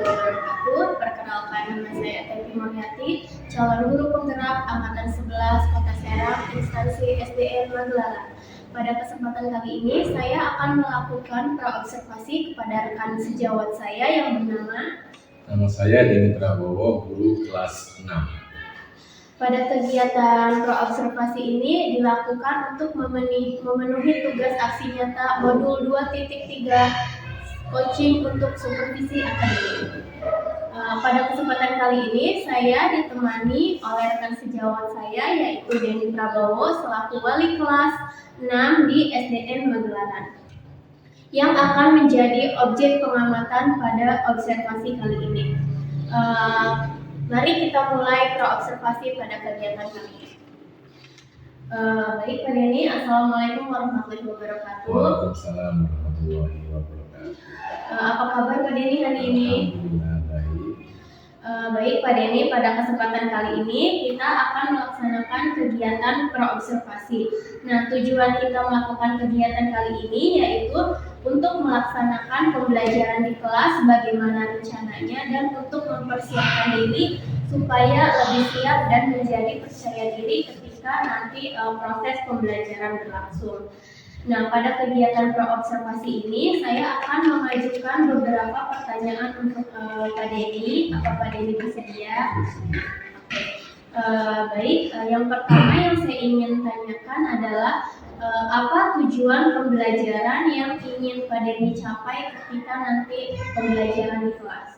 wabarakatuh. Perkenalkan, nama saya Teti Moniati, calon guru penggerak angkatan 11 Kota Serang, instansi SDN Magelang. Pada kesempatan kali ini, saya akan melakukan praobservasi kepada rekan sejawat saya yang bernama. Nama saya Denny Prabowo, guru kelas 6. Pada kegiatan praobservasi ini dilakukan untuk memenuhi tugas aksi nyata modul 2.3 coaching untuk supervisi akademik. Pada kesempatan kali ini saya ditemani oleh rekan sejawat saya yaitu Denny Prabowo selaku wali kelas 6 di SDN Magelang yang akan menjadi objek pengamatan pada observasi kali ini. Mari kita mulai praobservasi pada kegiatan kali ini. Baik Pak Denny, Assalamualaikum warahmatullahi wabarakatuh. Waalaikumsalam warahmatullahi wabarakatuh. Apa kabar Pak Denny hari ini? Alhamdulillah baik. Baik Pak Denny, pada kesempatan kali ini kita akan melaksanakan kegiatan praobservasi. Nah, tujuan kita melakukan kegiatan kali ini yaitu untuk melaksanakan pembelajaran di kelas bagaimana rencananya dan untuk mempersiapkan diri supaya lebih siap dan menjadi percaya diri ketika nanti proses pembelajaran berlangsung. Nah, pada kegiatan praobservasi ini saya akan mengajukan beberapa pertanyaan untuk Pak Denny. Apa Pak Denny bersedia? Baik, yang pertama yang saya ingin tanyakan adalah apa tujuan pembelajaran yang ingin Pak Denny capai ketika nanti pembelajaran di kelas?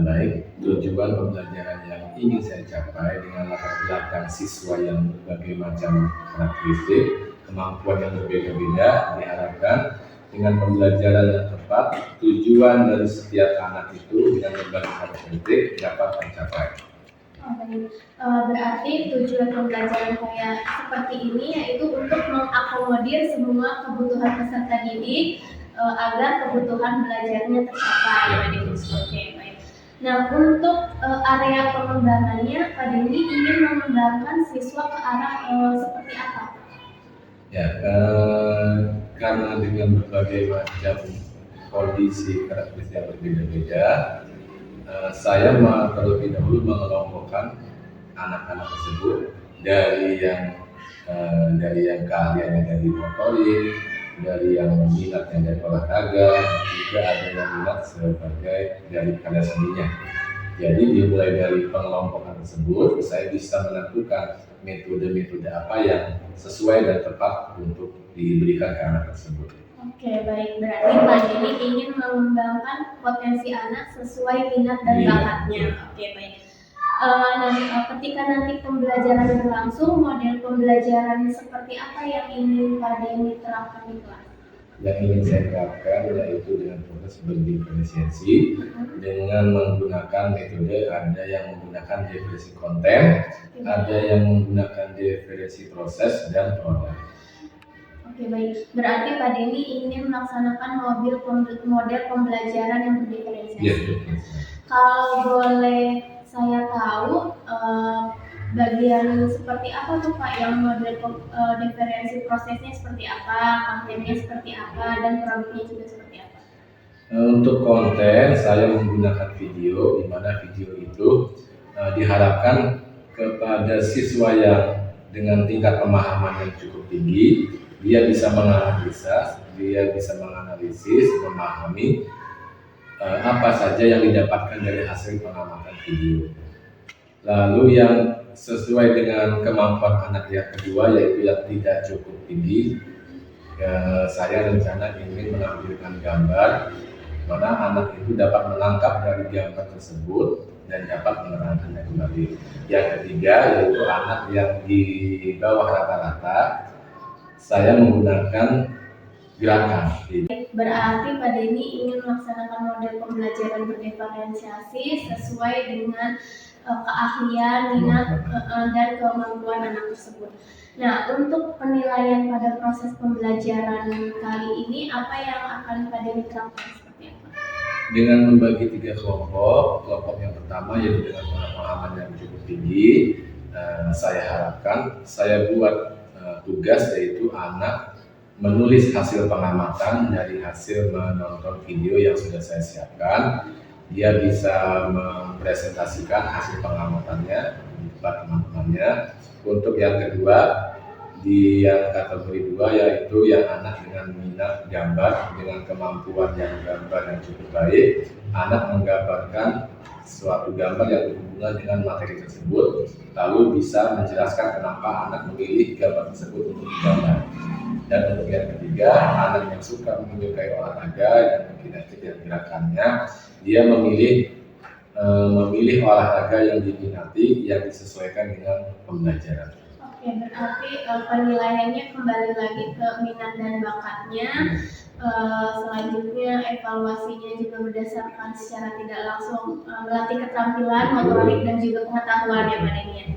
Baik, tujuan pembelajaran yang ingin saya capai dengan latar belakang siswa yang berbagai macam karakteristik, kemampuan yang berbeda-beda diharapkan dengan pembelajaran yang tepat, tujuan dari setiap anak itu dengan berbagai karakteristik dapat tercapai. Berarti tujuan pembelajaran kayak seperti ini yaitu untuk mengakomodir semua kebutuhan peserta didik agar kebutuhan belajarnya tercapai. Oke, baik. Nah, untuk area pengembangannya, Pak Denny ingin mengembangkan siswa ke arah seperti apa? Ya, karena dengan berbagai macam kondisi karakteristik yang berbeda-beda, saya terlebih dahulu mengelompokkan anak-anak tersebut dari yang keahliannya dari motorik, dari yang minatnya dari olahraga, juga ada yang minat sebagai dari karya seninya. Jadi dimulai dari pengelompokan tersebut, saya bisa menentukan metode-metode apa yang sesuai dan tepat untuk diberikan ke anak tersebut. Oke, baik. Berarti Pak Denny ingin mengembangkan potensi anak sesuai minat dan bakatnya. Oke, baik. Ketika nanti pembelajaran berlangsung, model pembelajaran seperti apa yang ingin Pak Denny terapkan di kelas? Yang ingin saya terapkan yaitu dengan proses berdiferensiasi dengan menggunakan metode, ada yang menggunakan diferensi konten, ada yang menggunakan diferensi proses dan produk. Oke, baik. Berarti Pak Denny ingin melaksanakan model pembelajaran yang berdiferensiasi. Yes. Kalau boleh saya tahu bagian seperti apa tuh Pak yang model diferensi prosesnya seperti apa, kontennya seperti apa, dan produknya juga seperti apa? Untuk konten saya menggunakan video, di mana video itu diharapkan kepada siswa yang dengan tingkat pemahaman yang cukup tinggi, dia bisa menganalisa, dia bisa menganalisis, memahami apa saja yang didapatkan dari hasil pengamatan video. Lalu yang sesuai dengan kemampuan anak yang kedua yaitu yang tidak cukup tinggi, saya rencana ingin menampilkan gambar mana anak itu dapat menangkap dari gambar tersebut dan dapat menerangkannya kembali. Yang ketiga yaitu anak yang di bawah rata-rata, saya menggunakan gerakan. Berarti Pak Denny ingin melaksanakan model pembelajaran berdiferensiasi sesuai dengan keahlian, minat, dan kemampuan anak tersebut. Nah, untuk penilaian pada proses pembelajaran kali ini, apa yang akan Pak Denny terapkan seperti apa? Dengan membagi 3 kelompok. Kelompok yang pertama yaitu dengan pemahaman yang cukup tinggi, saya harapkan saya buat tugas yaitu anak menulis hasil pengamatan dari hasil menonton video yang sudah saya siapkan. dia bisa mempresentasikan hasil pengamatannya di depan teman-temannya. Untuk yang kedua, di yang kategori 2 yaitu yang anak dengan minat gambar dengan kemampuan yang gambar yang cukup baik, anak menggambarkan suatu gambar yang berhubungan dengan materi tersebut, lalu bisa menjelaskan kenapa anak memilih gambar tersebut untuk digambar. Dan untuk yang ketiga, anak yang suka menyukai olahraga dan kinetik dan gerakannya, dia memilih olahraga yang diminati yang disesuaikan dengan pembelajaran. Oke, berarti penilaiannya kembali lagi ke minat dan bakatnya. Selanjutnya evaluasinya juga berdasarkan secara tidak langsung melatih keterampilan, motorik dan juga pengetahuan ya Pak Denny.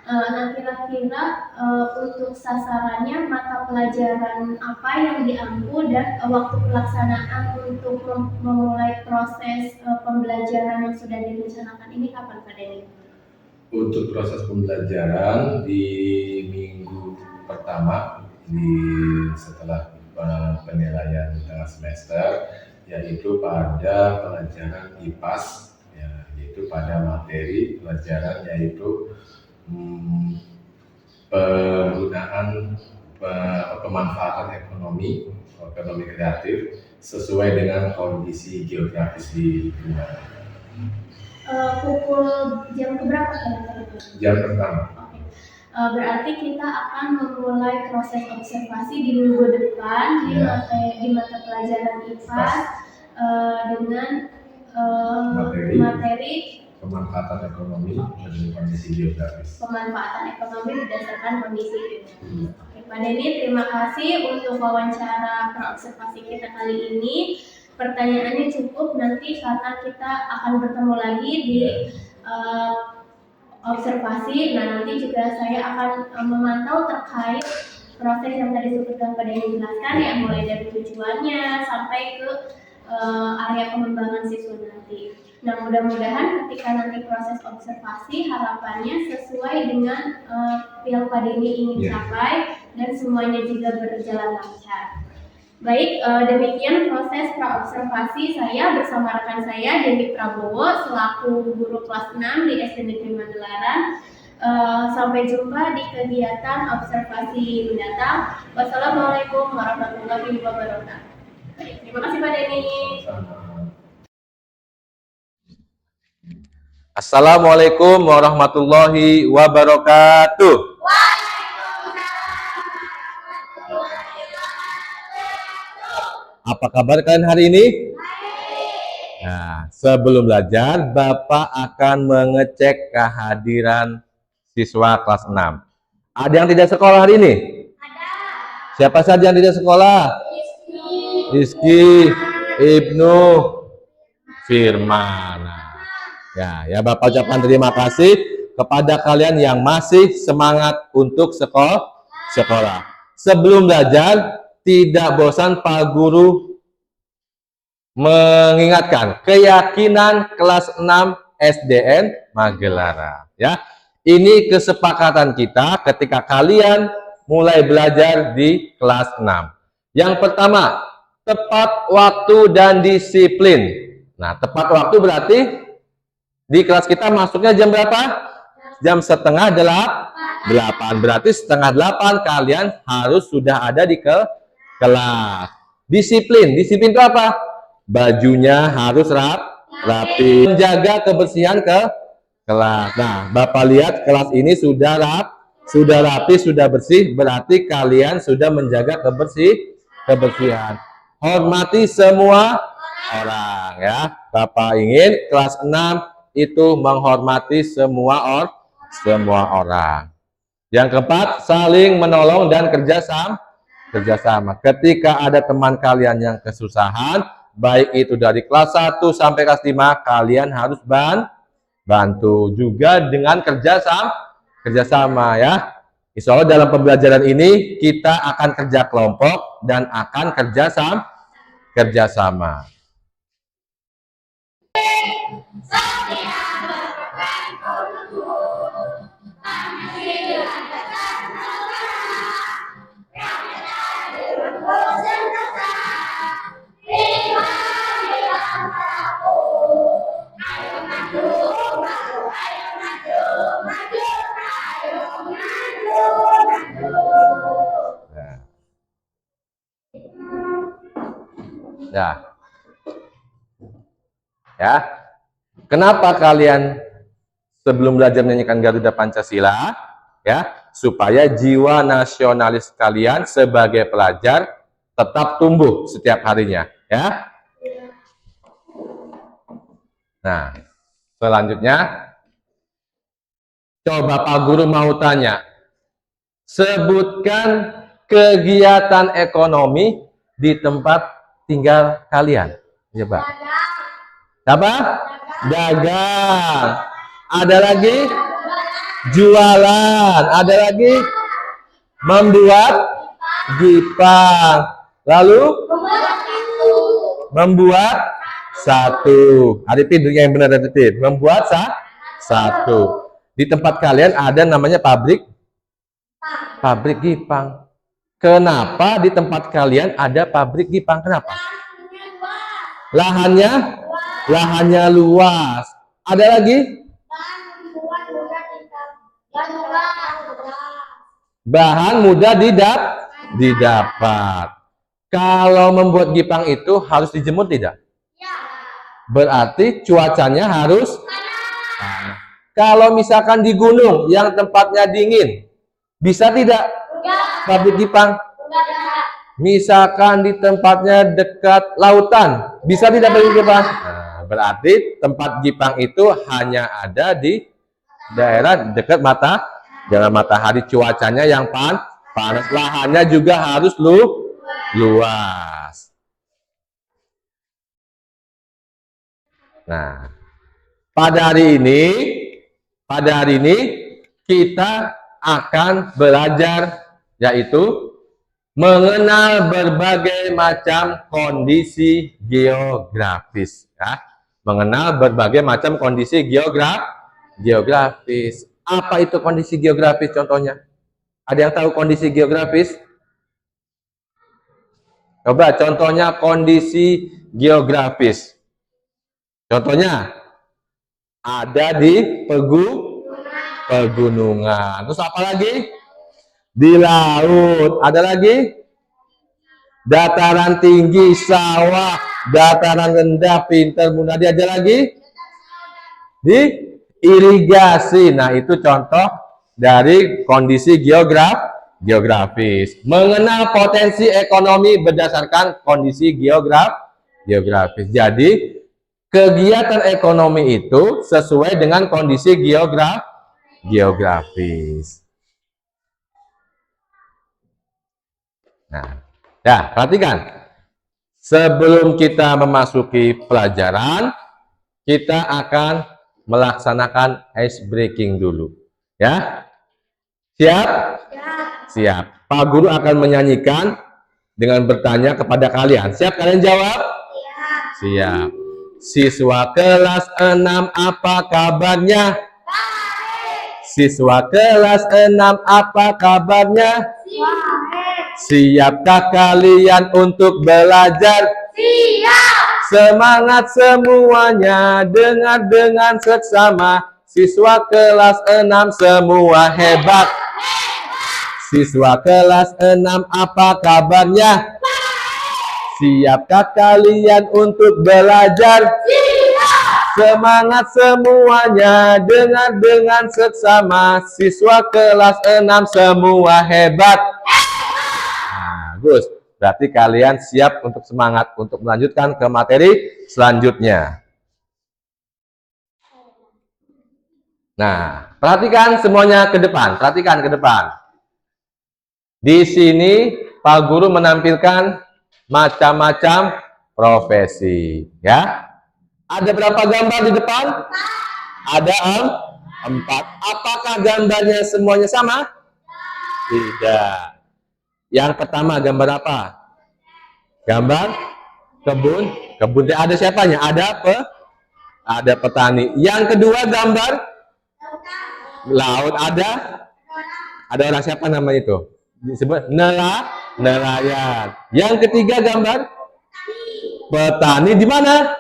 Nah kira-kira untuk sasarannya mata pelajaran apa yang diampu dan waktu pelaksanaan untuk memulai proses pembelajaran yang sudah direncanakan ini kapan Pak Denny? Untuk proses pembelajaran di minggu pertama setelah penilaian tengah semester, yaitu pada pelajaran IPAS, yaitu pada materi pelajaran yaitu penggunaan pemanfaatan ekonomi kreatif sesuai dengan kondisi geografis di dunia. Pukul jam keberapa kira-kira? Jam pertama. Oke. Berarti kita akan memulai proses observasi di minggu depan di mata pelajaran IPAS dengan materi pemanfaatan ekonomi dan kondisi geografis. Pemanfaatan ekonomi berdasarkan kondisi geografis. Oke, Pak Denny, terima kasih untuk wawancara praobservasi kita kali ini. Pertanyaannya cukup nanti karena kita akan bertemu lagi di observasi. Nah nanti juga saya akan memantau terkait proses yang tadi sebutkan Pak Denny jelaskan ya, mulai dari tujuannya sampai ke area pengembangan siswa nanti. Nah mudah-mudahan ketika nanti proses observasi harapannya sesuai dengan yang Pak Denny ingin capai dan semuanya juga berjalan lancar. Baik, demikian proses praobservasi saya bersama rekan saya Dewi Prabowo selaku guru kelas 6 di SD Negeri Madelaran. Sampai jumpa di kegiatan observasi mendatang. Wassalamualaikum warahmatullahi wabarakatuh. Baik, terima kasih Pak Denny. Assalamualaikum warahmatullahi wabarakatuh. Apa kabar kalian hari ini? Nah, sebelum belajar, Bapak akan mengecek kehadiran siswa kelas 6. Ada yang tidak sekolah hari ini? Ada. Siapa saja yang tidak sekolah? Rizky, Ibnu, Firman. Ya, Bapak ucapkan terima kasih kepada kalian yang masih semangat untuk sekolah. Sebelum belajar, tidak bosan Pak Guru mengingatkan keyakinan kelas 6 SDN Magelaran. Ya, ini kesepakatan kita ketika kalian mulai belajar di kelas 6. Yang pertama, tepat waktu dan disiplin. Nah, tepat waktu berarti di kelas kita masuknya jam berapa? Jam setengah 8. Berarti setengah 8 kalian harus sudah ada di kelas. Disiplin itu apa? Bajunya harus rapi, menjaga kebersihan kelas. Nah, Bapak lihat kelas ini sudah rapi, sudah bersih, berarti kalian sudah menjaga kebersihan. Hormati semua orang ya. Bapak ingin kelas 6 itu menghormati semua orang. Yang keempat, saling menolong dan kerjasama. Ketika ada teman kalian yang kesusahan, baik itu dari kelas 1 sampai kelas 5, kalian harus bantu juga dengan kerjasama ya. Insya Allah dalam pembelajaran ini kita akan kerja kelompok dan akan kerjasama. Ya. Ya. Kenapa kalian sebelum belajar menyanyikan Garuda Pancasila? Ya, supaya jiwa nasionalis kalian sebagai pelajar tetap tumbuh setiap harinya, ya. Nah, selanjutnya coba Pak Guru mau tanya, sebutkan kegiatan ekonomi di tempat tinggal kalian. Coba. Apa? Dagang. Ada lagi? Jualan. Ada lagi? Membuat gipang. Lalu? Membuat satu. Arifin yang benar Arifin. Membuat satu. Di tempat kalian ada namanya pabrik gipang. Kenapa di tempat kalian ada pabrik gipang? Kenapa? Lahannya luas. Ada lagi? Bahan mudah didapat. Kalau membuat gipang itu harus dijemur tidak? Berarti cuacanya harus panas. Kalau misalkan di gunung yang tempatnya dingin, bisa tidak pabrik gipang? Misalkan di tempatnya dekat lautan, bisa tidak pabrik gipang? Nah, berarti tempat gipang itu hanya ada di daerah dekat matahari, cuacanya yang panas, lahannya juga harus luas. Nah, pada hari ini kita akan belajar yaitu mengenal berbagai macam kondisi geografis, ya. Mengenal berbagai macam kondisi geografis. Apa itu kondisi geografis contohnya? Ada yang tahu kondisi geografis? Coba contohnya kondisi geografis. Contohnya ada di pegunungan. Terus apa lagi? Di laut. Ada lagi? Dataran tinggi, sawah, dataran rendah, pintar, mudah. Ada lagi? Di irigasi. Nah, itu contoh dari kondisi geografis. Mengenal potensi ekonomi berdasarkan kondisi geografis. Jadi, kegiatan ekonomi itu sesuai dengan kondisi geografis. Nah, ya, perhatikan. Sebelum kita memasuki pelajaran, kita akan melaksanakan ice breaking dulu. Ya. Siap? Siap. Pak Guru akan menyanyikan dengan bertanya kepada kalian. Siap kalian jawab? Siap. Siswa kelas 6 apa kabarnya? Siswa kelas 6 apa kabarnya? Siapkah kalian untuk belajar? Siap! Semangat semuanya, dengar dengan seksama. Siswa kelas 6 semua hebat. Siswa kelas 6 apa kabarnya? Siapkah kalian untuk belajar? Siap! Semangat semuanya, dengar dengan seksama. Siswa kelas 6 semua hebat. Bagus. Berarti kalian siap untuk semangat untuk melanjutkan ke materi selanjutnya. Nah, perhatikan semuanya ke depan. Perhatikan ke depan. Di sini Pak Guru menampilkan macam-macam profesi, ya. Ada berapa gambar di depan? Ada 4. Apakah gambarnya semuanya sama? Tidak. Yang pertama gambar apa? Gambar kebun. Kebun ada siapanya? Ada petani. Yang kedua gambar laut. Ada orang siapa namanya itu? Disebut nelayan. Yang ketiga gambar petani di mana?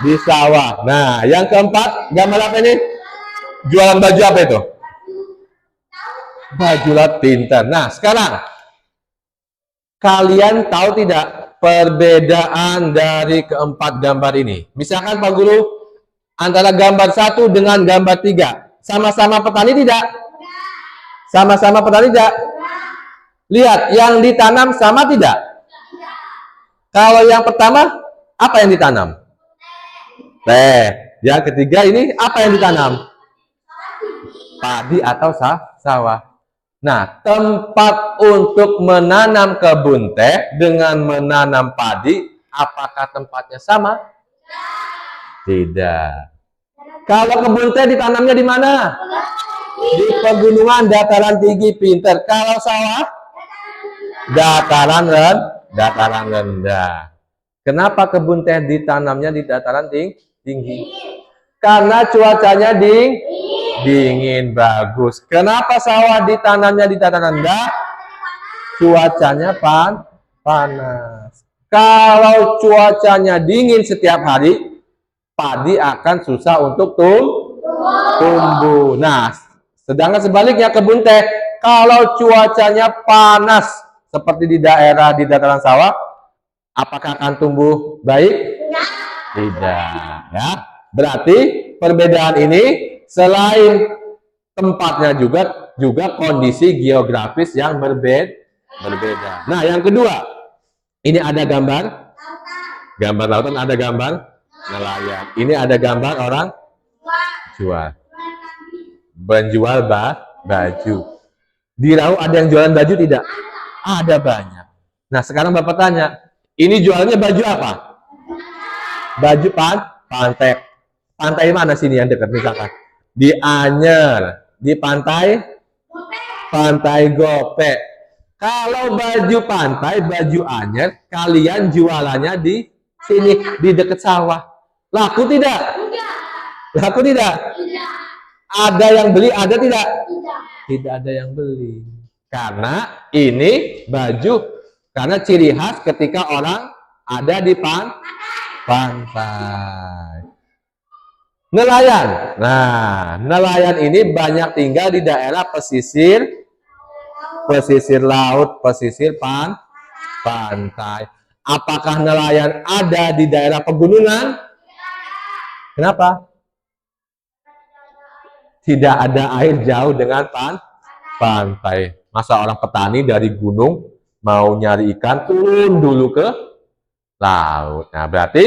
Di sawah. Nah, yang keempat gambar apa ini? Jualan baju apa itu? Baju lot pintar. Nah, sekarang kalian tahu tidak perbedaan dari keempat gambar ini. Misalkan Pak Guru, antara gambar 1 dengan gambar 3, sama-sama petani tidak? Sama-sama petani tidak? Lihat, yang ditanam sama tidak? Kalau yang pertama, apa yang ditanam? Teh. Yang ketiga ini, apa yang ditanam? Padi atau sawah. Nah, tempat untuk menanam kebun teh dengan menanam padi, apakah tempatnya sama? Tidak. Kalau kebun teh ditanamnya di mana? Di pegunungan, dataran tinggi, pinter. Kalau sawah? Dataran rendah. Kenapa kebun teh ditanamnya di dataran tinggi? Karena cuacanya dingin, bagus. Kenapa sawah ditanamnya di dataran rendah? Cuacanya panas. Kalau cuacanya dingin setiap hari, padi akan susah untuk tumbuh. Nah, sedangkan sebaliknya kebun teh, kalau cuacanya panas seperti di dataran sawah, apakah akan tumbuh baik? Tidak, ya. Berarti perbedaan ini selain tempatnya juga kondisi geografis yang berbeda. Nah, yang kedua, ini ada gambar lautan, ada gambar nelayan. Ini ada gambar orang menjual baju. Di Rau ada yang jualan baju tidak? Ada banyak. Nah, sekarang Bapak tanya, ini jualnya baju apa? Baju pantai. Pantai mana sini yang dekat misalkan? Di Anyer, di pantai Gope. Kalau baju pantai, baju Anyer, kalian jualannya di sini, di dekat sawah. Laku tidak? Laku tidak? Ada yang beli, ada tidak? Tidak ada yang beli. Karena ini baju, karena ciri khas ketika orang ada di pantai. Nelayan. Nah, nelayan ini banyak tinggal di daerah pesisir laut, pesisir pantai. Apakah nelayan ada di daerah pegunungan? Kenapa? Tidak ada air jauh dengan pantai. Masa orang petani dari gunung mau nyari ikan turun dulu ke laut. Nah, berarti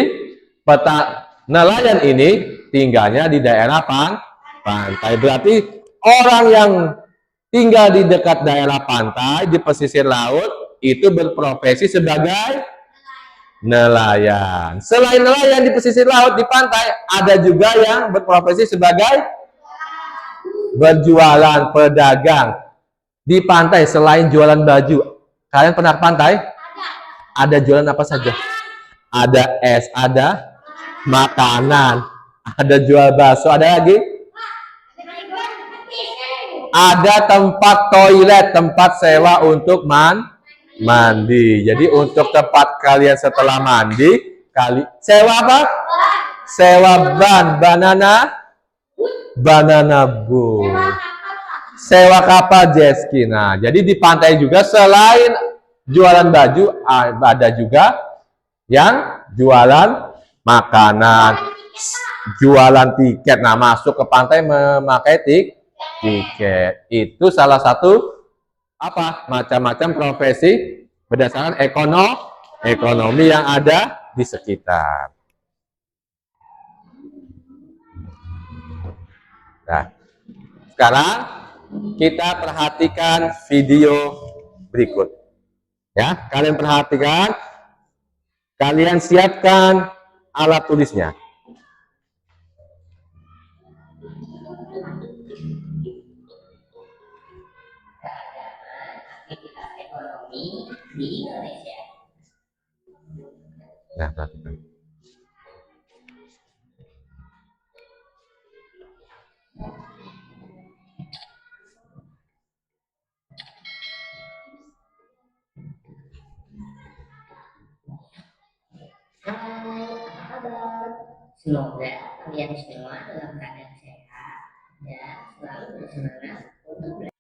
nelayan ini tinggalnya di daerah pantai. Berarti orang yang tinggal di dekat daerah pantai, di pesisir laut, itu berprofesi sebagai nelayan. Selain nelayan di pesisir laut, di pantai, ada juga yang berprofesi sebagai berjualan, pedagang. Di pantai, selain jualan baju, kalian pernah ke pantai? Ada jualan apa saja? Ada es, ada makanan, ada jual bakso, ada lagi? Ada tempat toilet, tempat sewa untuk mandi. Jadi untuk tempat kalian setelah mandi, sewa apa? Sewa banana boat. Sewa kapal jet ski. Nah, jadi di pantai juga selain jualan baju, ada juga yang jualan makanan, jualan tiket. Nah, masuk ke pantai memakai tiket. Itu salah satu macam-macam profesi berdasarkan ekonomi yang ada di sekitar. Nah, sekarang kita perhatikan video berikut. Ya, kalian perhatikan, kalian siapkan alat tulisnya. Ekonomi di Indonesia. Nah, perhatikan. Hai, apa kabar? Semoga kalian semua dalam keadaan sehat dan selalu bersemangat untuk belajar.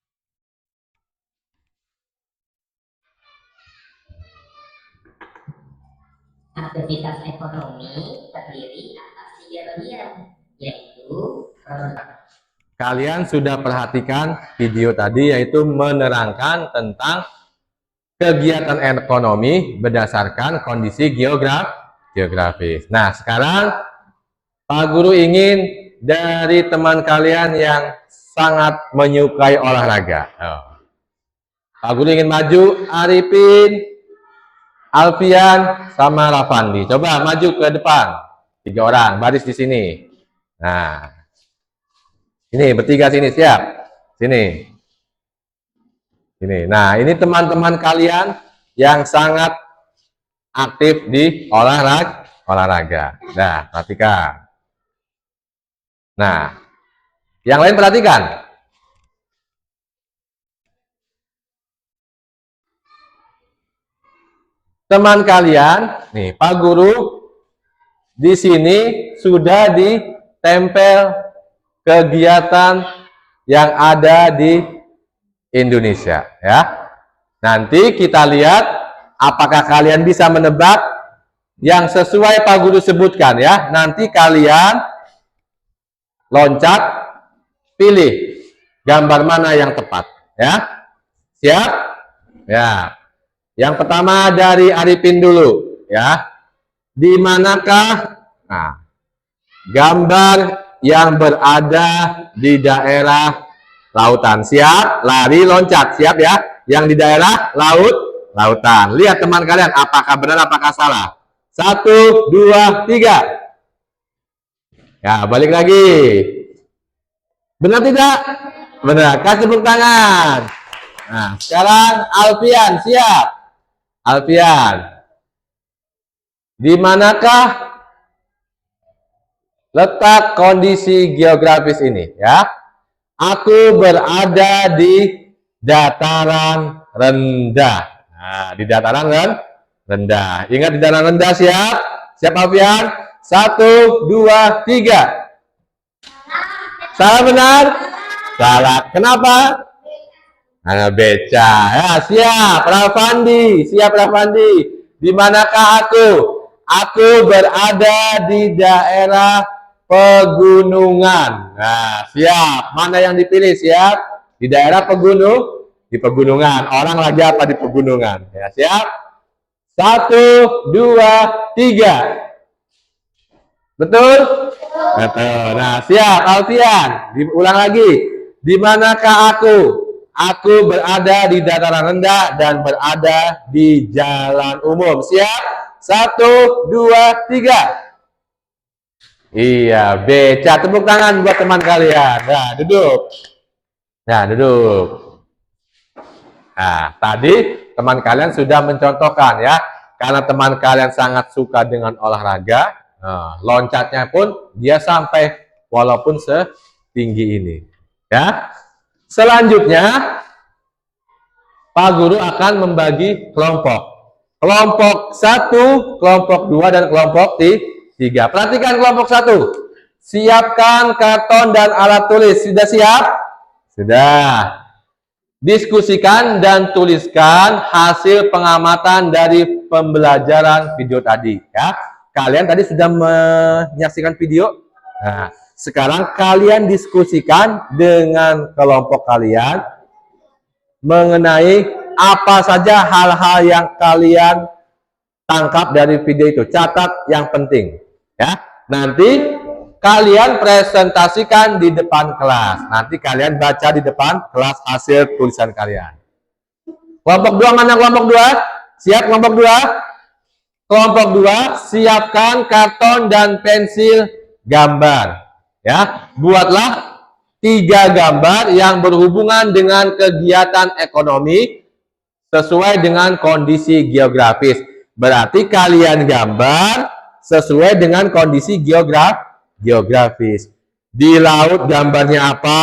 Aktivitas ekonomi terdiri atas 3 bagian, yaitu Kalian sudah perhatikan video tadi, yaitu menerangkan tentang kegiatan ekonomi berdasarkan kondisi geografis. Nah, sekarang Pak Guru ingin dari teman kalian yang sangat menyukai olahraga. Pak Guru ingin maju, Arifin, Alfian, sama Rafandi. Coba maju ke depan. 3 orang, baris di sini. Nah, ini bertiga sini, siap? Sini. Ini. Nah, ini teman-teman kalian yang sangat aktif di olahraga. Nah, perhatikan. Nah, yang lain perhatikan. Teman kalian, nih Pak Guru di sini sudah ditempel kegiatan yang ada di Indonesia, ya. Nanti kita lihat apakah kalian bisa menebak yang sesuai Pak Guru sebutkan, ya. Nanti kalian loncat, pilih gambar mana yang tepat, ya. Siap? Ya. Yang pertama dari Arifin dulu, ya. Di manakah gambar yang berada di daerah lautan? Siap? Lari, loncat. Siap, ya? Yang di daerah lautan. Lihat teman kalian, apakah benar, apakah salah. 1, 2, 3. Ya, balik lagi. Benar tidak? Benar. Kasih tepuk tangan. Nah, sekarang Alfian, siap? Alfian, di manakah letak kondisi geografis ini, ya? Aku berada di dataran rendah. Nah, di dataran rendah. Ingat, di dataran rendah, siap? Siap Alfian? 1, 2, 3. Salah, benar? Salah. Kenapa? Beca. Ya, siap Rafandi. Siap Rafandi. Di manakah aku? Aku berada di daerah pegunungan. Nah, siap. Mana yang dipilih? Siap. Di daerah di pegunungan. Orang lagi apa di pegunungan? Ya, siap. 1, 2, 3. Betul? Betul. Nah, siap Alfian. Diulang lagi. Di manakah aku? Aku berada di dataran rendah dan berada di jalan umum. Siap? 1, 2, 3. Iya, beca. Tepuk tangan buat teman kalian. Nah, duduk. Nah, duduk. Nah, tadi teman kalian sudah mencontohkan, ya. Karena teman kalian sangat suka dengan olahraga, loncatnya pun dia sampai walaupun setinggi ini. Ya. Selanjutnya, Pak Guru akan membagi kelompok. Kelompok 1, kelompok 2, dan kelompok 3. Perhatikan kelompok 1. Siapkan karton dan alat tulis. Sudah siap? Sudah. Diskusikan dan tuliskan hasil pengamatan dari pembelajaran video tadi. Ya. Kalian tadi sudah menyaksikan video. Nah, sekarang kalian diskusikan dengan kelompok kalian mengenai apa saja hal-hal yang kalian tangkap dari video itu. Catat yang penting, ya. Nanti kalian presentasikan di depan kelas. Nanti kalian baca di depan kelas hasil tulisan kalian. Kelompok 2 mana kelompok 2? Siap kelompok 2? Kelompok 2, siapkan karton dan pensil gambar. Ya, buatlah 3 gambar yang berhubungan dengan kegiatan ekonomi sesuai dengan kondisi geografis. Berarti kalian gambar sesuai dengan kondisi geografis. Di laut gambarnya apa?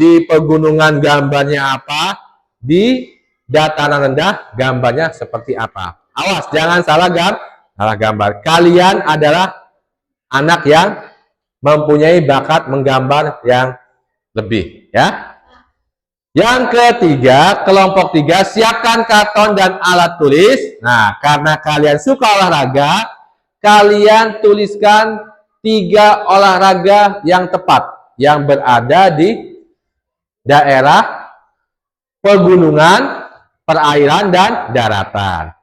Di pegunungan gambarnya apa? Di dataran rendah gambarnya seperti apa? Awas, jangan salah gambar. Kalian adalah anak yang mempunyai bakat menggambar yang lebih, ya. Yang ketiga, kelompok 3, siapkan karton dan alat tulis. Nah, karena kalian suka olahraga, kalian tuliskan 3 olahraga yang tepat yang berada di daerah pegunungan, perairan, dan daratan.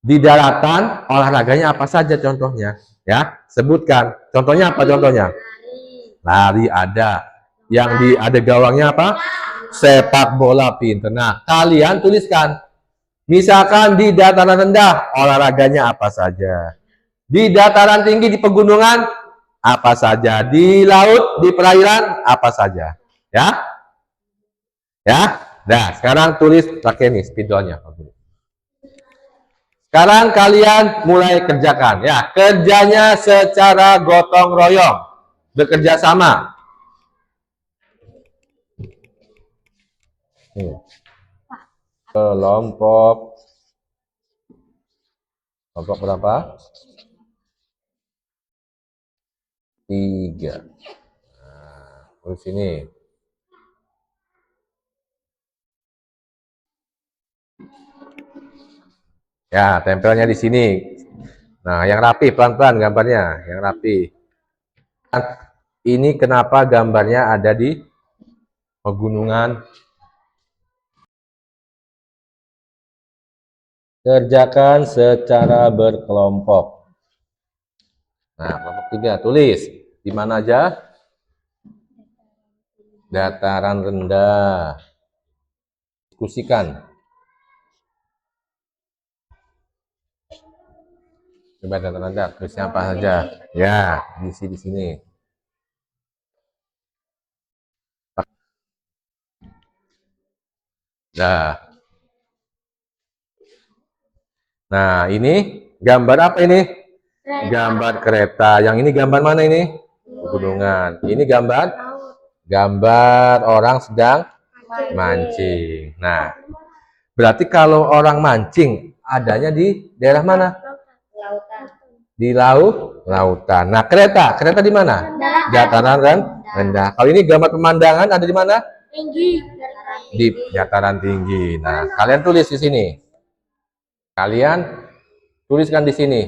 Di daratan olahraganya apa saja contohnya? Ya, sebutkan. Contohnya apa contohnya? Lari ada. Yang ada gawangnya apa? Sepak bola, pinter. Nah, kalian tuliskan. Misalkan di dataran rendah olahraganya apa saja? Di dataran tinggi, di pegunungan apa saja? Di laut, di perairan apa saja? Ya? Ya? Nah, sekarang tulis pakai nih spidolnya. Sekarang kalian mulai kerjakan ya. Kerjanya secara gotong royong, bekerja sama. Kelompok berapa? 3. Nah, terus sini. Ya, tempelnya di sini. Nah, yang rapi, pelan-pelan gambarnya, yang rapi. Ini kenapa gambarnya ada di pegunungan? Kerjakan secara berkelompok. Nah, kelompok 3, tulis. Di mana aja? Dataran rendah. Diskusikan. Coba dataran rendah, tulisnya apa saja? Ya, isi di sini. Nah, ini gambar apa ini? Gambar kereta. Yang ini gambar mana ini? Pegunungan. Ini gambar orang sedang mancing. Nah, berarti kalau orang mancing adanya di daerah mana? Lautan. Di lautan. Nah, kereta di mana? Dataran rendah. Kalau ini gambar pemandangan ada di mana? Tinggi. Di dataran tinggi. Nah, kalian tulis di sini. Kalian tuliskan di sini.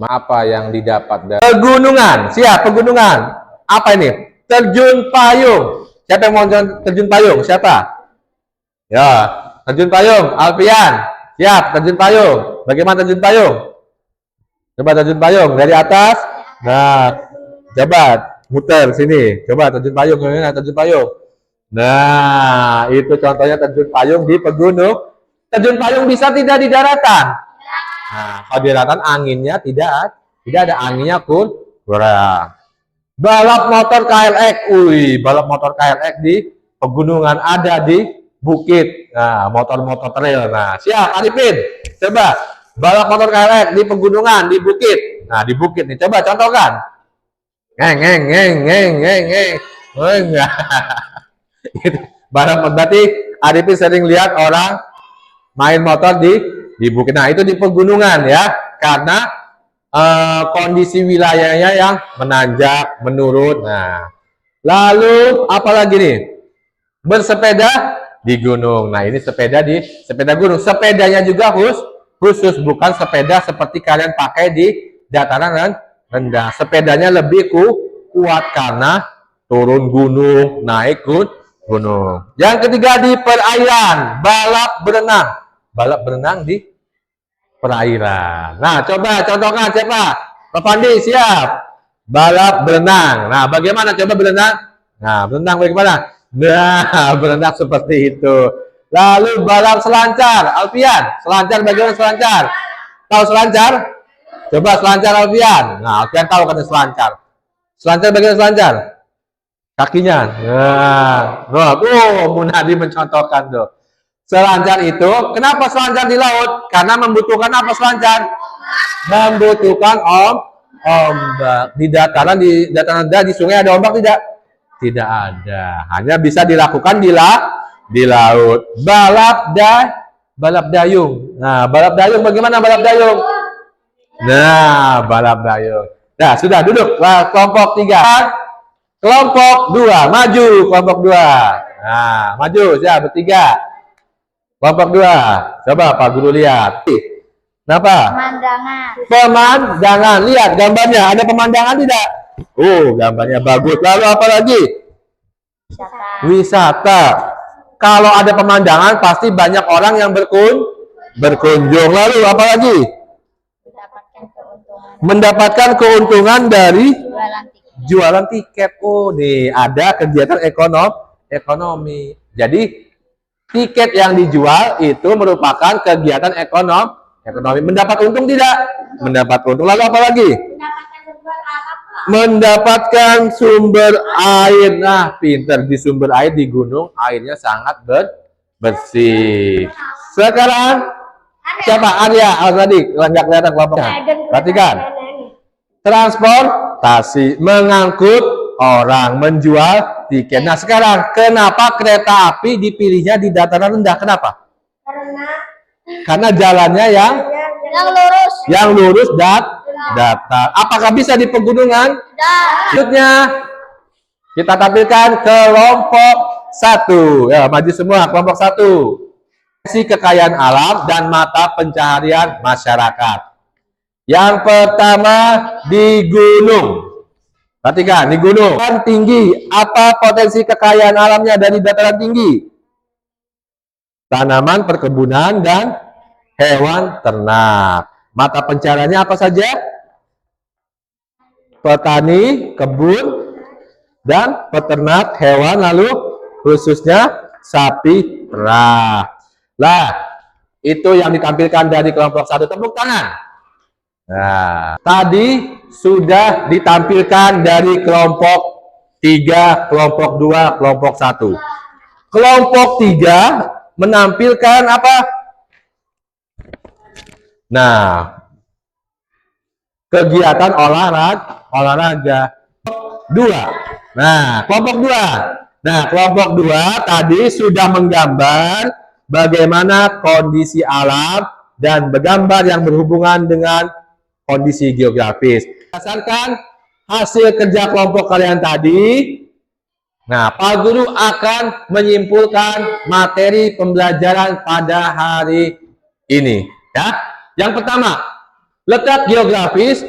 Apa yang didapat dari pegunungan? Siap, pegunungan. Apa ini? Terjun payung. Siapa yang mau terjun payung? Siapa? Ya, terjun payung. Alfian. Siap, terjun payung. Bagaimana terjun payung? Coba terjun payung dari atas. Nah, coba muter sini. Coba terjun payung. Gimana terjun payung? Nah, itu contohnya terjun payung di pegunung. Terjun payung bisa tidak di daratan? Nah, kalau di daratan anginnya tidak ada anginnya kurang. Balap motor KLX, balap motor KLX di pegunungan ada di bukit. Nah, motor-motor trail. Nah, siap Arifin. Coba balap motor KLX di pegunungan, di bukit. Nah, di bukit nih. Coba contohkan. Ngeng. Balap berarti Arifin sering lihat orang main motor di bukit. Nah, itu di pegunungan ya. Karena kondisi wilayahnya yang menanjak, menurun. Nah, lalu apalagi nih? Bersepeda di gunung. Nah, ini sepeda gunung. Sepedanya juga khusus, bukan sepeda seperti kalian pakai di dataran rendah. Sepedanya lebih kuat karena turun gunung, naik gunung. Yang ketiga di perairan, balap berenang di perairan. Nah, coba contohkan siapa? Pak Pandi, siap. Balap berenang. Nah, bagaimana coba berenang? Nah, berenang bagaimana? Nah, berenang seperti itu. Lalu balap selancar. Alfian, selancar bagaimana selancar? Tahu selancar? Coba selancar Alfian. Nah, Alfian tahu kan selancar. Selancar bagaimana selancar? Kakinya. Nah, Munadi mencontohkan tuh. Selancar itu, kenapa selancar di laut? Karena membutuhkan apa selancar? Membutuhkan ombak. Di dataran rendah, di sungai ada ombak tidak? Tidak ada. Hanya bisa dilakukan di laut. Balap dayung. Nah, balap dayung bagaimana balap dayung? Nah, balap dayung. Nah, sudah duduk. Kelompok 3. Kelompok 2, maju. Kelompok 2. Nah, maju. Ya, bertiga. Kelompok 2. Coba Pak Guru lihat. Kenapa? Pemandangan. Pemandangan. Lihat gambarnya. Ada pemandangan tidak? Oh, gambarnya bagus. Lalu apa lagi? Wisata. Wisata. Kalau ada pemandangan, pasti banyak orang yang berkunjung. Lalu apa lagi? Mendapatkan keuntungan. Mendapatkan keuntungan dari Jualan tiket. jualan tiket. Oh, nih ada kegiatan ekonomi. Jadi tiket yang dijual itu merupakan kegiatan ekonomi. Mendapat untung tidak? Mendapat untung. Lalu apa lagi? Mendapatkan sumber air. Nah, pinter, di sumber air di gunung airnya sangat bersih. Sekarang siapa? Arya. Tadi nggak kelihatan kelompoknya. Perhatikan. Transportasi, mengangkut orang, menjual tiket. Nah, sekarang kenapa kereta api dipilihnya di dataran rendah? Kenapa? Karena jalannya yang lurus. datar. Apakah bisa di pegunungan? Selanjutnya kita tampilkan kelompok 1. Ya, maju semua kelompok 1. Kekayaan alam dan mata pencaharian masyarakat. Yang pertama di gunung. Perhatikan, di gunung kan tinggi. Apa potensi kekayaan alamnya dari dataran tinggi? Tanaman, perkebunan, dan hewan ternak. Mata pencahariannya apa saja? Petani, kebun, dan peternak hewan, lalu khususnya sapi perah. Lah, itu yang ditampilkan dari kelompok 1. Tepuk tangan. Nah, tadi sudah ditampilkan dari kelompok 3, kelompok 2, kelompok 1. Kelompok 3 menampilkan apa? Nah, kegiatan olahraga 2. Nah, kelompok 2. Nah, kelompok 2 tadi sudah menggambar bagaimana kondisi alam dan bergambar yang berhubungan dengan kondisi geografis. Berdasarkan hasil kerja kelompok kalian tadi, nah, Pak Guru akan menyimpulkan materi pembelajaran pada hari ini. Ya, yang pertama, letak geografis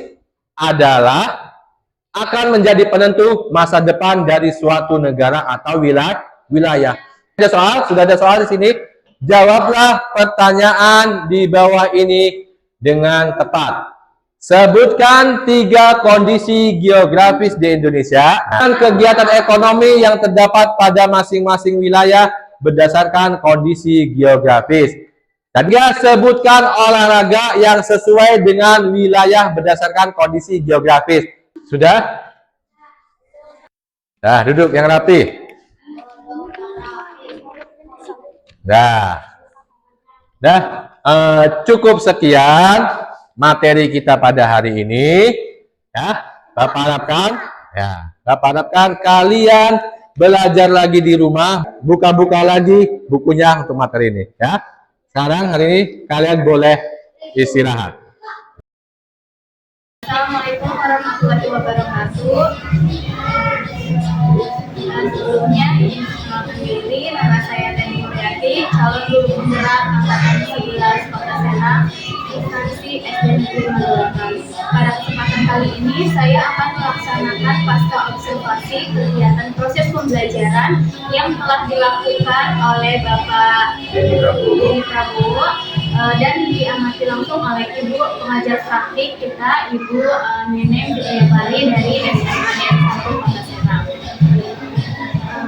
adalah akan menjadi penentu masa depan dari suatu negara atau wilayah. Sudah ada soal di sini. Jawablah pertanyaan di bawah ini dengan tepat. Sebutkan 3 kondisi geografis di Indonesia dan kegiatan ekonomi yang terdapat pada masing-masing wilayah berdasarkan kondisi geografis. Ketiga, sebutkan olahraga yang sesuai dengan wilayah berdasarkan kondisi geografis. Sudah? Nah, duduk yang rapi. Cukup sekian materi kita pada hari ini. Ya, Bapak harapkan kalian belajar lagi di rumah, buka-buka lagi bukunya untuk materi ini. Ya. Sekarang hari ini kalian boleh istirahat. Assalamualaikum warahmatullahi wabarakatuh. Sebelumnya izin perkenalkan diri, nama saya Teni Mulyati, calon guru penggerak angkatan 11 Kota Serang, instansi SD Negeri Mandalakan. Pada kesempatan kali ini saya akan melaksanakan pasca observasi kegiatan proses pembelajaran yang telah dilakukan oleh Bapak Denny Prabowo dan diamati langsung oleh Ibu pengajar praktik kita, Ibu Neneng Jayapari dari SMA Negeri 1 Kota Serang.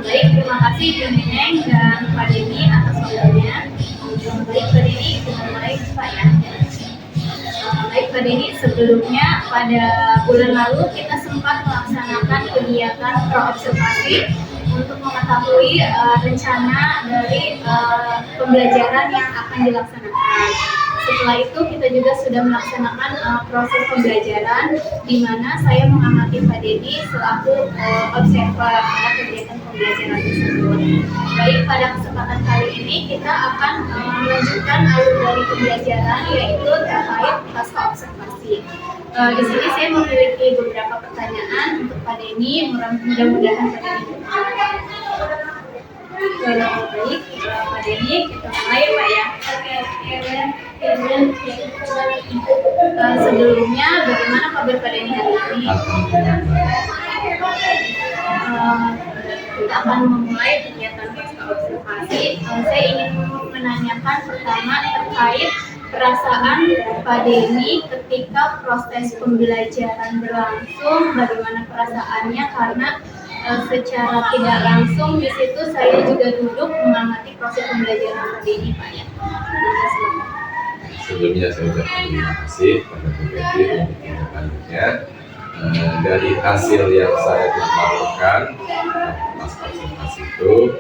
Baik, terima kasih Ibu Neneng dan Pak Denny atas waktunya. Baik, Pak Denny, kita mulai Pak ya. Baik Pak Denny, sebelumnya pada bulan lalu kita sempat melaksanakan kegiatan pro-observasi untuk mengetahui rencana dari pembelajaran yang akan dilaksanakan. Setelah itu kita juga sudah melaksanakan proses pembelajaran di mana saya mengamati Pak Denny selaku observer pada kegiatan pembelajaran tersebut. Baik, pada kesempatan kali ini kita akan melanjutkan alur dari pembelajaran yaitu terkait pasca observasi. Di sini saya memiliki beberapa pertanyaan untuk Pak Denny, mudah-mudahan Pak Denny berkenan. Baik, Pak Denny, kita mulai Pak ya. Oke. Sebelumnya, bagaimana kabar Pak Denny hari ini? Alhamdulillah baik. Kita akan memulai kegiatan pasca observasi. Saya ingin menanyakan pertama terkait perasaan Pak Denny ketika proses pembelajaran berlangsung. Bagaimana perasaannya? Karena secara tidak langsung di situ saya juga duduk mengamati proses pembelajaran Pak Denny, Pak ya. Sebelumnya saya ucapkan terima kasih pada Bu Betty untuk tindak lanjutnya. Dari hasil yang saya telah lakukan pas observasi itu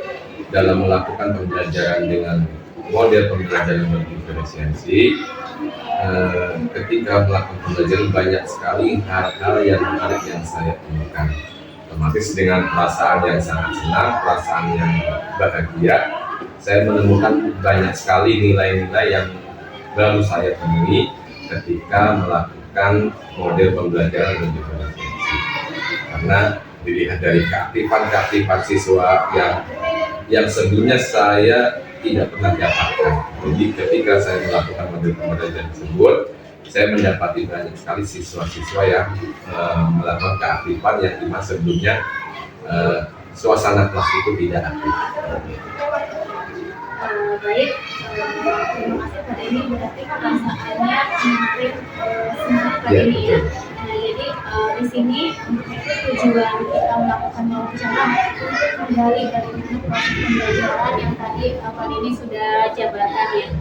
dalam melakukan pembelajaran dengan model pembelajaran berdiferensiasi, ketika melakukan pembelajaran banyak sekali hal-hal yang menarik yang saya temukan, otomatis dengan perasaan yang sangat senang, perasaan yang bahagia, saya menemukan banyak sekali nilai-nilai yang baru saya temui ketika melakukan model pembelajaran berdiferensiasi. Karena dilihat dari keaktifan siswa yang sebelumnya saya tidak pernah dapatkan. Jadi ketika saya melakukan model pembelajaran tersebut, saya mendapati banyak sekali siswa-siswa yang melakukan keaktifan yang dimana sebelumnya suasana kelas itu tidak aktif. Baik, terima kasih Pak Denny. Berarti perasaannya kemarin semangat Pak Denny ya. Nah, jadi di sini tujuan kita melakukan wawancara untuk menggali bagaimana proses pembelajaran yang tadi Pak Denny sudah jabarkan ya.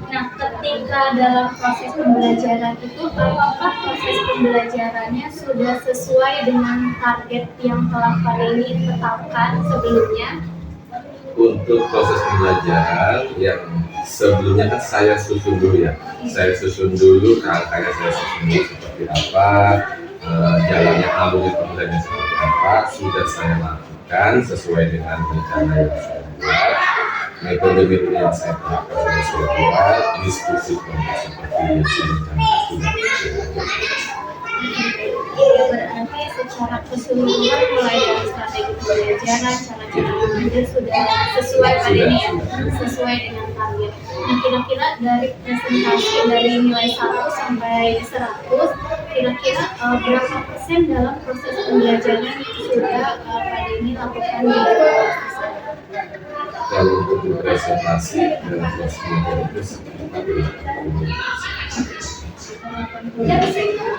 Nah, ketika dalam proses pembelajaran itu, apakah proses pembelajarannya sudah sesuai dengan target yang telah Pak Denny tetapkan sebelumnya? Untuk proses pembelajaran yang sebelumnya kan saya susun dulu ya, rangkaian saya susun dulu seperti apa, jalannya alurnya pembelajaran seperti apa, sudah saya lakukan sesuai dengan rencana yang saya buat, metode yang saya terapkan sudah saya buat, diskusi kelompok seperti yang saya rencanakan sudah saya lakukan. Berarti secara keseluruhan mulai dari strategi pembelajaran, cara-cara mengajar sudah sesuai Pak Denny ya, sesuai dengan target. Nah, kira-kira dari presentasi dari nilai 1 sampai 100, kira-kira berapa persen dalam proses pembelajaran yang sudah Pak Denny lakukan di Kalau untuk presentasi dalam proses pembelajaran itu sekitar 80%.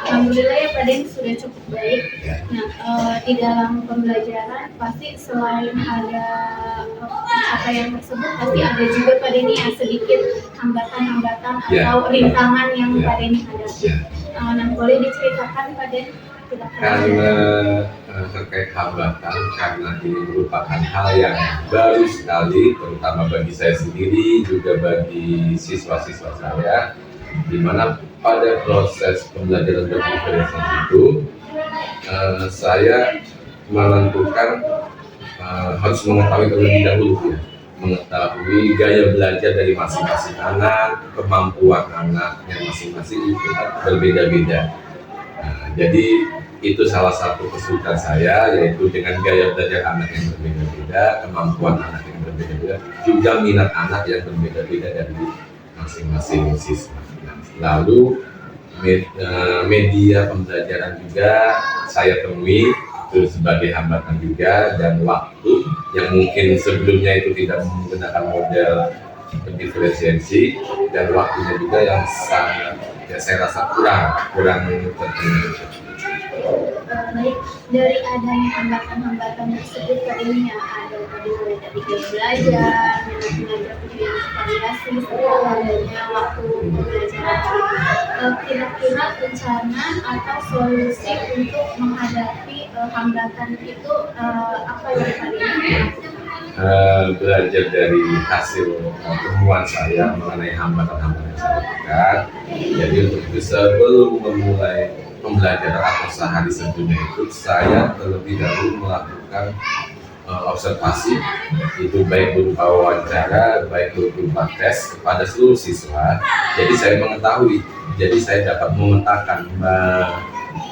Alhamdulillah ya Pak Denny sudah cukup baik. Nah, di dalam pembelajaran pasti selain ada pencapaian tersebut, pasti ada juga Pak Denny yang sedikit hambatan-hambatan atau rintangan yang Pak Denny hadapi. Nah, boleh diceritakan Pak Denny? Karena terkait hambatan, karena ini merupakan hal yang baru sekali, terutama bagi saya sendiri, juga bagi siswa-siswa saya, di mana pada proses pembelajaran berdiferensiasi itu saya menentukan harus mengetahui terlebih dahulu ya, mengetahui gaya belajar dari masing-masing anak, kemampuan anak yang masing-masing itu berbeda-beda. Jadi itu salah satu kesulitan saya, yaitu dengan gaya belajar anak yang berbeda-beda, kemampuan anak yang berbeda-beda, juga minat anak yang berbeda-beda dari masing-masing siswa. Lalu media pembelajaran juga saya temui itu sebagai hambatan juga, dan waktu yang mungkin sebelumnya itu tidak menggunakan model diferensiasi, dan waktunya juga yang sangat ya saya rasa kurang terpenuhi. Baik, dari adanya hambatan-hambatan tersebut tadinya ada tadi mulai dari gaya belajar, belajar punya variasi, serta adanya waktu pembelajaran. Kira-kira rencana atau solusi untuk menghadapi hambatan itu apa yang tadi? Belajar dari hasil temuan saya mengenai hambatan-hambatan yang saya lakukan. Jadi untuk itu sebelum memulai pembelajaran atau sehari sebelumnya itu saya terlebih dahulu melakukan observasi, itu baik berupa wawancara, baik berupa tes kepada seluruh siswa. Jadi saya mengetahui, jadi saya dapat memetakan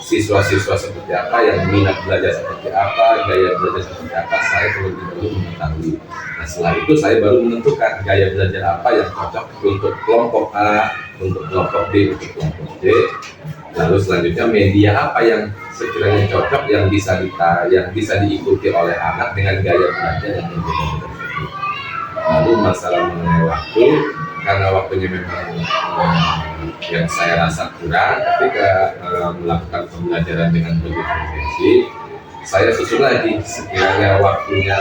siswa-siswa seperti apa, yang minat belajar seperti apa, gaya belajar seperti apa, saya terlebih dahulu mengetahui. Nah, setelah itu saya baru menentukan gaya belajar apa yang cocok untuk kelompok A, untuk kelompok B, untuk kelompok D. Lalu selanjutnya media apa yang sekiranya cocok, yang bisa diikuti oleh anak dengan gaya belajar yang berbeda-beda. Lalu masalah mengenai waktu, karena waktunya memang yang saya rasa kurang ketika melakukan pembelajaran dengan begitu intensif, saya susun lagi sekiranya waktunya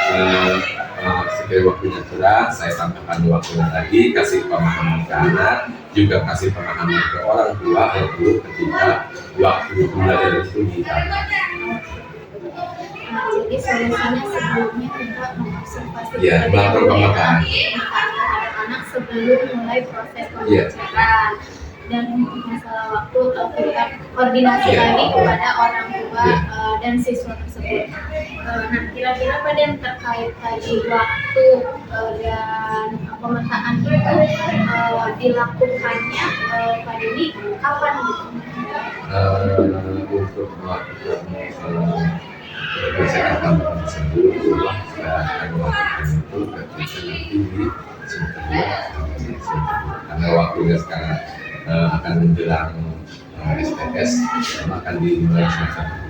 kurang, saya tambahkan waktunya lagi, kasih pemahaman ke anak, juga kasih pemahaman ke orang tua atau guru ketika waktu pembelajaran itu ditambah. Jadi solusinya sebelumnya kita mengobservasi melakukan pemetaan anak-anak sebelum mulai proses pembelajaran. Dan untuk masalah waktu kita koordinasi lagi kepada orang tua dan siswa tersebut. Nah, kira-kira pada yang terkait tadi waktu dan pemetaan itu dilakukannya pada ini kapan gitu? Untuk melakukan persiapan tersebut, saya akan melakukan itu ketika nanti di semester 2, karena waktunya sekarang akan menjelang STS, akan dimulai semester 2.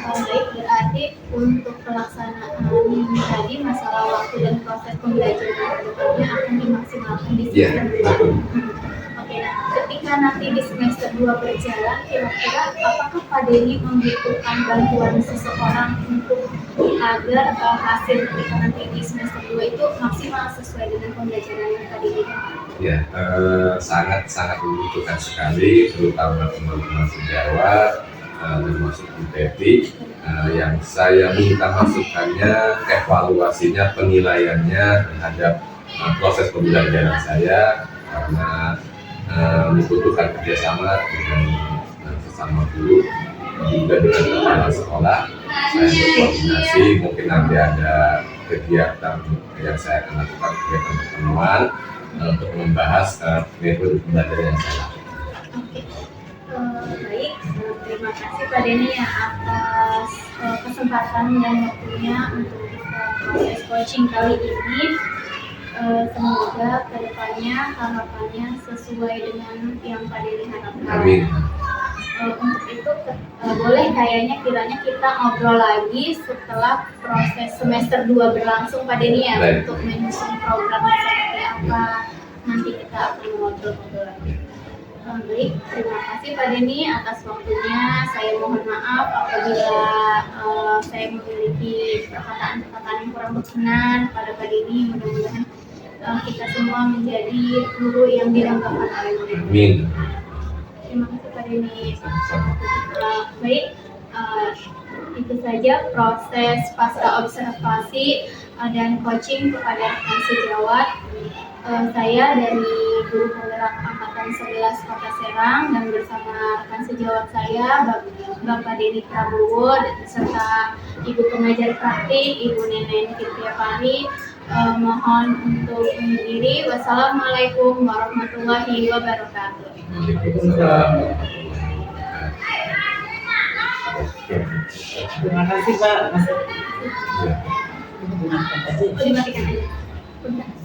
Baik, berarti untuk pelaksanaan ini tadi masalah waktu dan proses pembelajaran kedepannya akan dimaksimalkan di semester 2. Oke, nah ketika nanti di semester 2 berjalan, kira-kira apakah Pak Denny membutuhkan bantuan seseorang untuk agar hasil ketika nanti di semester 2 itu maksimal sesuai dengan pembelajaran yang tadi dibahas? Ya, sangat membutuhkan sekali, terutama teman-teman sejawat termasuk UPT yang saya minta masukannya, evaluasinya, penilaiannya terhadap proses pembelajaran saya, karena membutuhkan kerjasama dengan sesama guru, juga dengan kepala sekolah. Saya berkoordinasi, mungkin nanti ada kegiatan yang saya akan lakukan, kegiatan pertemuan untuk membahas metode pembelajaran yang saya lakukan. Oke, baik. Terima kasih Pak Denny ya atas kesempatan dan waktunya untuk kita proses coaching kali ini. Semoga kedepannya harapannya sesuai dengan yang Pak Denny harapkan. Amin. Untuk itu boleh kayaknya kiranya kita ngobrol lagi setelah proses semester 2 berlangsung Pak Denny ya, untuk menyusun programnya seperti apa. Nanti kita akan ngobrol-ngobrol lagi. Baik, terima kasih Pak Denny atas waktunya. Saya mohon maaf apabila saya memiliki perkataan-perkataan yang kurang berkenan pada Pak Denny. Mudah-mudahan kita semua menjadi guru yang dirangkapan oleh Allah. Amin. Terima kasih Pak Denny. Baik, itu saja proses pasca observasi dan coaching kepada rekan sejawat. Saya dari Guru Penggerak Angkatan 11 Kota Serang dan bersama rekan sejawat saya Bapak Denny Prabowo serta Ibu Pengajar Praktik Ibu Nenen Fitriapari. Mohon untuk undur diri. Wassalamualaikum warahmatullahi wabarakatuh. Terima kasih Pak. Dimatikan aja. Bentar.